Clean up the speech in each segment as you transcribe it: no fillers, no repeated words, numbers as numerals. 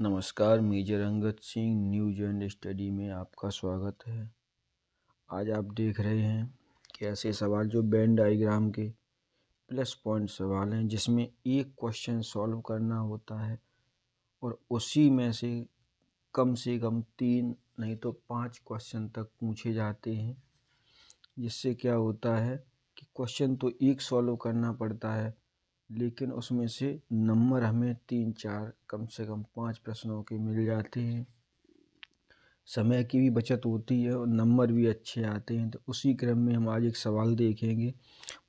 नमस्कार, major Angad Singh news and study में आपका स्वागत है। आज आप देख रहे हैं कि ऐसे सवाल जो वेन डायग्राम के प्लस पॉइंट सवाल हैं, जिसमें एक क्वेश्चन सॉल्व करना होता है और उसी में से कम 3 नहीं तो 5 क्वेश्चन तक पूछे जाते हैं। जिससे क्या होता है कि क्वेश्चन तो एक सॉल्व करना पड़ता है, लेकिन उसमें से नंबर हमें 3-4 कम से कम 5 प्रश्नों के मिल जाते हैं। समय की भी बचत होती है और नंबर भी अच्छे आते हैं। तो उसी क्रम में हम आज एक सवाल देखेंगे।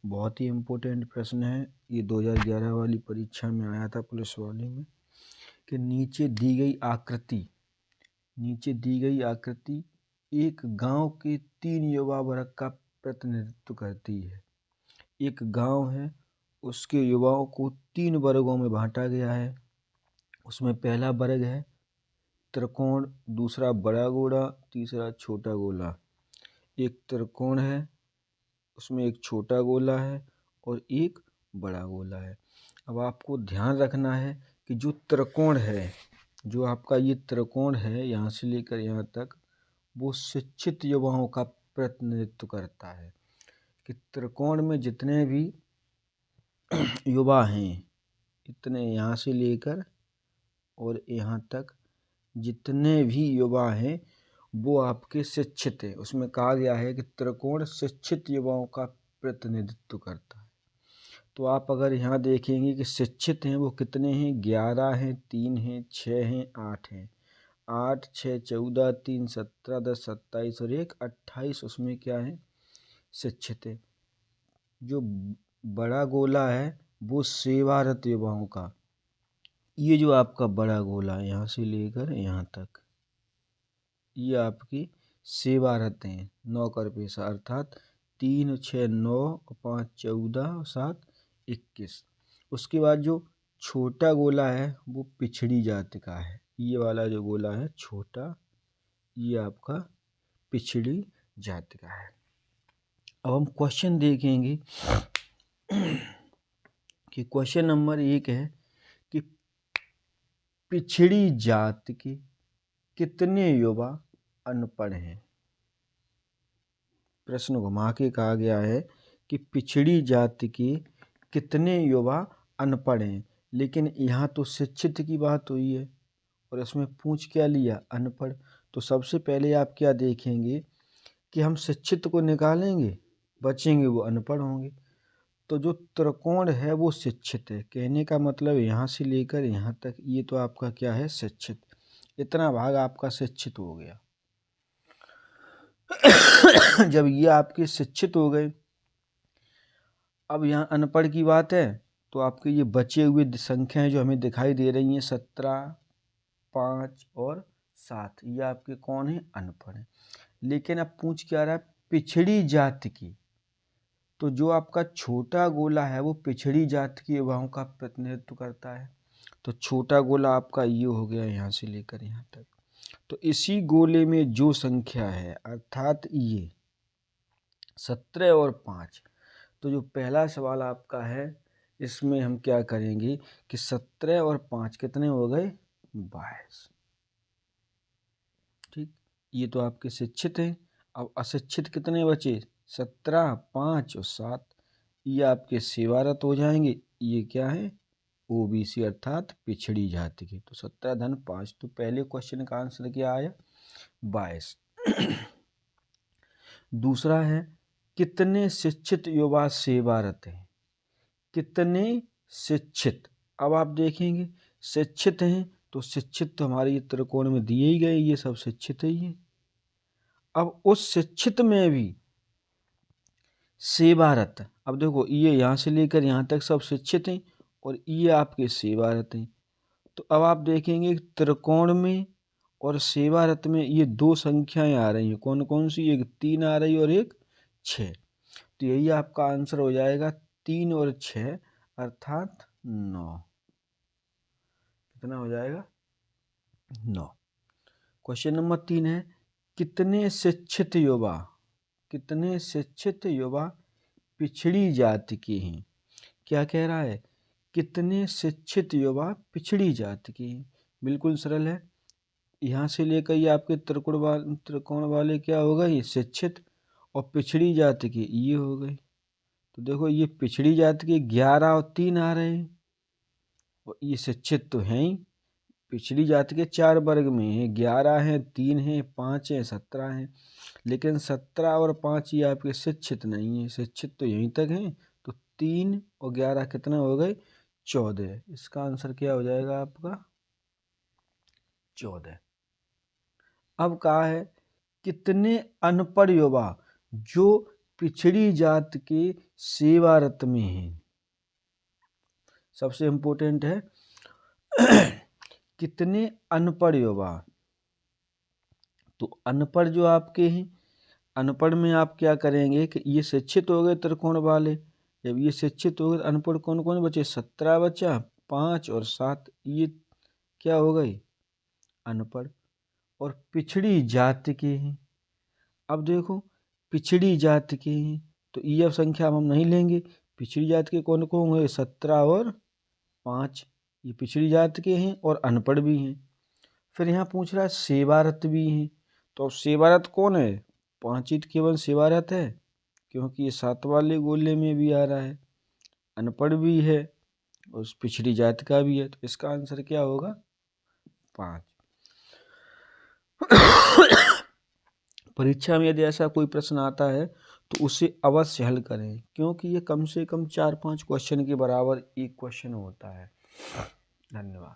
बहुत ही इम्पोर्टेंट प्रश्न है ये, 2011 वाली परीक्षा में आया था पुलिस वाले में, कि नीचे दी गई आकृति एक गांव के 3 युवा वर्ग का प्रतिनिधित्व करती है। एक गांव है, उसके युवाओं को 3 वर्गों में बांटा गया है। उसमें पहला वर्ग है त्रिकोण, दूसरा बड़ा गोला, तीसरा छोटा गोला। एक त्रिकोण है, उसमें एक छोटा गोला है और एक बड़ा गोला है। अब आपको ध्यान रखना है कि जो त्रिकोण है, जो आपका ये त्रिकोण है यहाँ से लेकर यहाँ तक, वो शिक्षित युवाओं का प्रतिनिधित्व करता है। कि त्रिकोण में जितने भी युवा हैं, इतने यहाँ से लेकर और यहाँ तक जितने भी युवा हैं वो आपके शिक्षित हैं। उसमें कहा गया है कि त्रिकोण शिक्षित युवाओं का प्रतिनिधित्व करता है। तो आप अगर यहाँ देखेंगे कि शिक्षित हैं वो कितने हैं, 11 हैं, 3 हैं, 6 हैं, 8 हैं। 8, 6, 14, 3, 17, 10, 27 और 1, 28 उसमें क्या है, शिक्षित है। जो बड़ा गोला है वो सेवारत युवाओं का, ये जो आपका बड़ा गोला है यहाँ से लेकर यहाँ तक, ये आपकी सेवारत हैं। नौकर पेशा, अर्थात 3, 6, 9, 5, 14, 7, 21। उसके बाद जो छोटा गोला है वो पिछड़ी जाति का है। ये वाला जो गोला है छोटा, ये आपका पिछड़ी जाति का है। अब हम क्वेश्चन देखेंगे कि क्वेश्चन नंबर 1 है कि पिछड़ी जाति के कितने युवा अनपढ़ हैं। प्रश्न घुमा के कहा गया है कि पिछड़ी जाति के कितने युवा अनपढ़ हैं, लेकिन यहाँ तो शिक्षित की बात हुई है और इसमें पूछ क्या लिया, अनपढ़। तो सबसे पहले आप क्या देखेंगे कि हम शिक्षित को निकालेंगे, बचेंगे वो अनपढ़ होंगे। तो जो त्रिकोण है वो शिक्षित है, कहने का मतलब यहाँ से लेकर यहाँ तक ये तो आपका क्या है, शिक्षित। इतना भाग आपका शिक्षित हो गया। जब ये आपके शिक्षित हो गए, अब यहाँ अनपढ़ की बात है, तो आपके ये बचे हुए संख्याएं जो हमें दिखाई दे रही हैं 17, 5 और 7, ये आपके कौन है, अनपढ़ हैं। लेकिन अब पूछ क्या रहा है, पिछड़ी जाति की। तो जो आपका छोटा गोला है वो पिछड़ी जाति के युवाओं का प्रतिनिधित्व करता है। तो छोटा गोला आपका ये हो गया यहाँ से लेकर यहाँ तक। तो इसी गोले में जो संख्या है, अर्थात ये 17 और 5, तो जो पहला सवाल आपका है इसमें हम क्या करेंगे कि 17 और 5 कितने हो गए, 22। ठीक, ये तो आपके शिक्षित हैं। अब अशिक्षित कितने बचे, 17, 5 और 7, ये आपके सेवारत हो जाएंगे। ये क्या है, ओबीसी अर्थात पिछड़ी जाति के। तो 17 धन 5, तो पहले क्वेश्चन का आंसर क्या आया, 22। दूसरा है कितने शिक्षित युवा सेवारत हैं, कितने शिक्षित। अब आप देखेंगे शिक्षित हैं तो शिक्षित तो हमारे ये त्रिकोण में दिए ही गए, ये सब शिक्षित ही हैं। अब उस शिक्षित में भी सेवारत, अब देखो ये यहाँ से लेकर यहाँ तक सब शिक्षित हैं और ये आपके सेवारत हैं। तो अब आप देखेंगे त्रिकोण में और सेवारत में ये 2 संख्याएं आ रही हैं, कौन कौन सी, एक 3 आ रही है और एक 6। तो यही आपका आंसर हो जाएगा 3 और 6 अर्थात 9। कितना हो जाएगा, 9। क्वेश्चन नंबर 3 है कितने शिक्षित युवा पिछड़ी जाति के हैं। क्या कह रहा है, कितने शिक्षित युवा पिछड़ी जाति के हैं। बिल्कुल सरल है। यहाँ से लेकर ये आपके त्रिकोण वाले क्या होगा, ये शिक्षित, और पिछड़ी जाति के ये हो गए। तो देखो ये पिछड़ी जाति के 11 और 3 आ रहे हैं, और ये शिक्षित तो हैं ही। पिछड़ी जाति के 4 वर्ग में है, 11 हैं, 3 हैं, 5 हैं, 17 हैं। लेकिन 17 और 5 ये आपके शिक्षित नहीं है, शिक्षित तो यहीं तक हैं। तो 3 और 11 कितना हो गए, 14। इसका आंसर क्या हो जाएगा आपका 14। अब कहा है कितने अनपढ़ युवा जो पिछड़ी जात के सेवारत में हैं। सबसे इम्पोर्टेंट है कितने अनपढ़ युवा। तो अनपढ़ जो आपके हैं, अनपढ़ में आप क्या करेंगे कि ये शिक्षित हो गए त्रिकोण वाले, जब ये शिक्षित हो गए अनपढ़ कौन कौन बचे, 17 बचा, 5 और 7 ये क्या हो गए, अनपढ़। और पिछड़ी जाति के हैं, अब देखो पिछड़ी जाति के हैं तो ये अब संख्या हम नहीं लेंगे। पिछड़ी जाति के कौन कौन हुए, 17 और 5, ये पिछड़ी जाति के हैं और अनपढ़ भी हैं। फिर यहाँ पूछ रहा है सेवारत भी हैं, तो अब सेवारत कौन है, 5 ही केवल सेवारत है, क्योंकि ये 7 वाले गोले में भी आ रहा है, अनपढ़ भी है और उस पिछड़ी जाति का भी है। तो इसका आंसर क्या होगा, 5। परीक्षा में यदि ऐसा कोई प्रश्न आता है तो उसे अवश्य हल करें, क्योंकि ये कम से कम 4-5 क्वेश्चन के बराबर एक क्वेश्चन होता है। धन्यवाद।